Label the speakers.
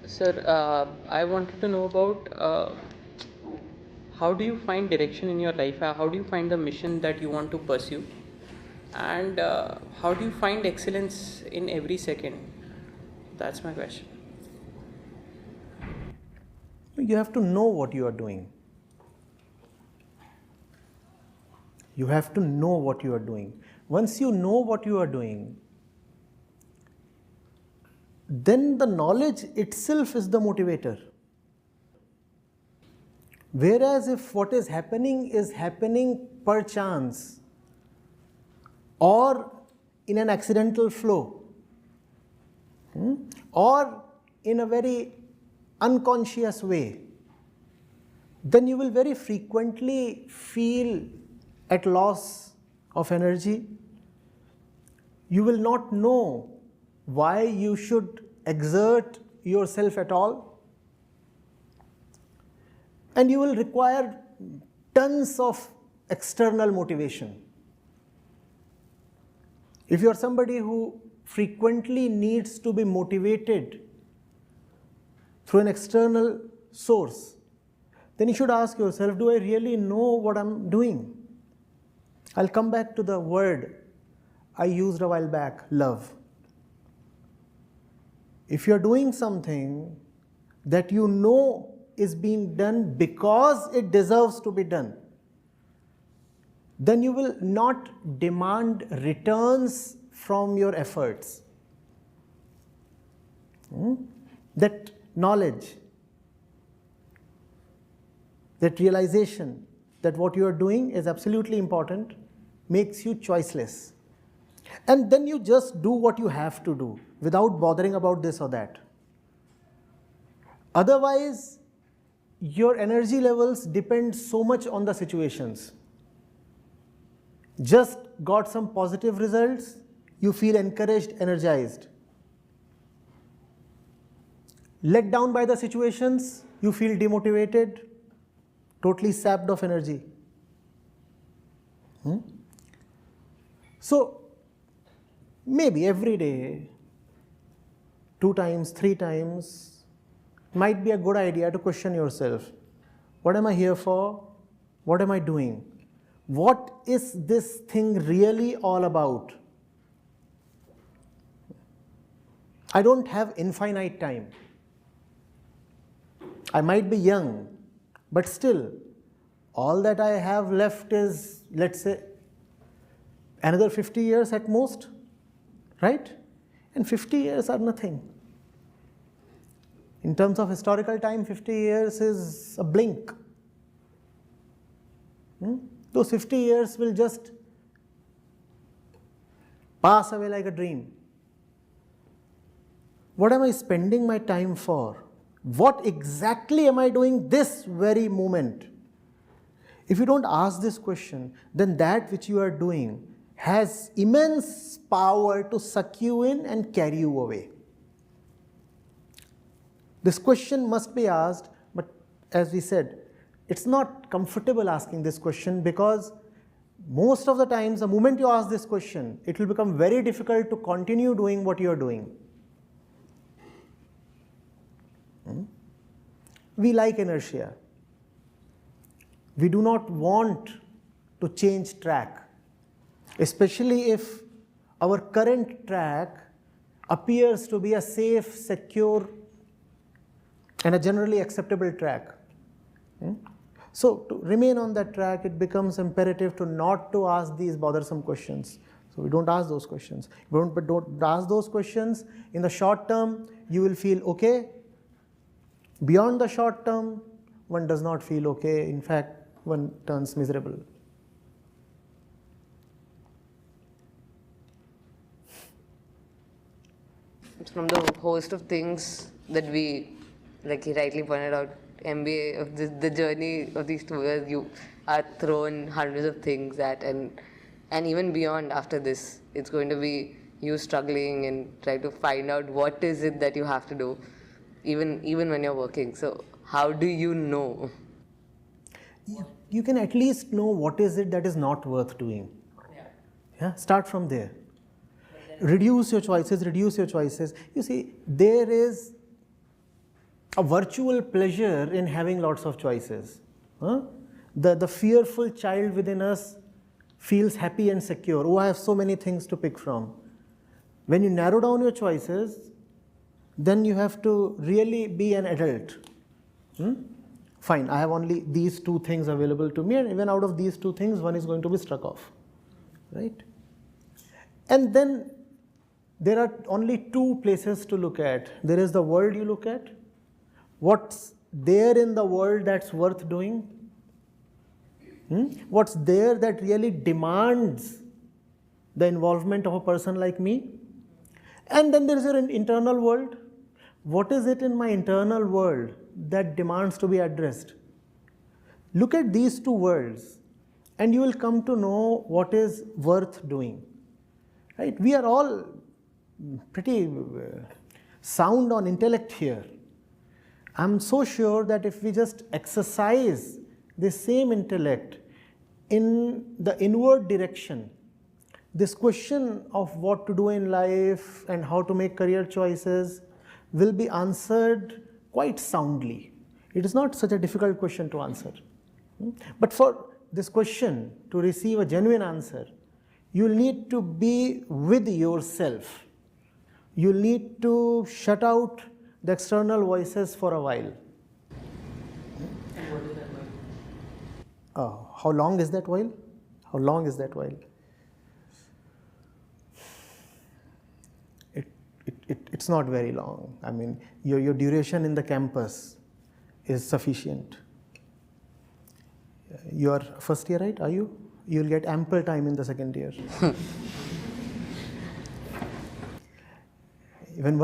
Speaker 1: Sir, I wanted to know about how do you find direction in your life? How do you find the mission that you want to pursue? And how do you find excellence in every second? That's my question.
Speaker 2: You have to know what you are doing. You have to know what you are doing. Once you know what you are doing, then the knowledge itself is the motivator. Whereas if what is happening per chance or in an accidental flow, or in a very unconscious way, then you will very frequently feel at loss of energy. You will not know why you should exert yourself at all, and you will require tons of external motivation. If you are somebody who frequently needs to be motivated through an external source, then you should ask yourself, do I really know what I'm doing? I'll come back to the word I used a while back, love. If you're doing something that you know is being done because it deserves to be done, then you will not demand returns from your efforts. That knowledge, that realization that what you are doing is absolutely important makes you choiceless. And then you just do what you have to do without bothering about this or that. Otherwise, your energy levels depend so much on the situations. Just got some positive results, you feel encouraged, energized. Let down by the situations, you feel demotivated, totally sapped of energy. So, maybe every day, 2 times, 3 times, might be a good idea to question yourself. What am I here for? What am I doing? What is this thing really all about? I don't have infinite time. I might be young, but still, all that I have left is, let's say, another 50 years at most, right? And 50 years are nothing. In terms of historical time, 50 years is a blink. Those 50 years will just pass away like a dream. What am I spending my time for? What exactly am I doing this very moment? If you don't ask this question, then that which you are doing has immense power to suck you in and carry you away. This question must be asked, but as we said, it's not comfortable asking this question because most of the times, the moment you ask this question, it will become very difficult to continue doing what you are doing. We like inertia. We do not want to change track, especially if our current track appears to be a safe, secure, and a generally acceptable track. So to remain on that track, it becomes imperative to not to ask these bothersome questions. So we don't ask those questions. But don't ask those questions. In the short term, you will feel okay. Beyond the short term, one does not feel okay. In fact, one turns miserable.
Speaker 3: From the host of things that we, like he rightly pointed out, MBA, of the journey of these 2 years, you are thrown hundreds of things at, and even beyond after this, it's going to be you struggling and trying to find out what is it that you have to do, even when you're working. So how do you know?
Speaker 2: You can at least know what is it that is not worth doing. Yeah, start from there. Reduce your choices, reduce your choices. You see, there is a virtual pleasure in having lots of choices. Huh? The fearful child within us feels happy and secure. Oh, I have so many things to pick from. When you narrow down your choices, then you have to really be an adult. Fine, I have only these two things available to me, and even out of these two things, one is going to be struck off. Right? And then there are only two places to look at. There is the world you look at. What's there in the world that's worth doing? What's there that really demands the involvement of a person like me? And then there is your internal world. What is it in my internal world that demands to be addressed? Look at these two worlds, and you will come to know what is worth doing. Right? We are all pretty sound on intellect here. I'm so sure that if we just exercise the same intellect in the inward direction, this question of what to do in life and how to make career choices will be answered quite soundly. It is not such a difficult question to answer. But for this question to receive a genuine answer, you'll need to be with yourself. You'll need to shut out the external voices for a while.
Speaker 1: And what is that while?
Speaker 2: How long is that while? How long is that while? It's not very long. I mean, your duration in the campus is sufficient. You are first year, right? Are you? You'll get ample time in the second year. Even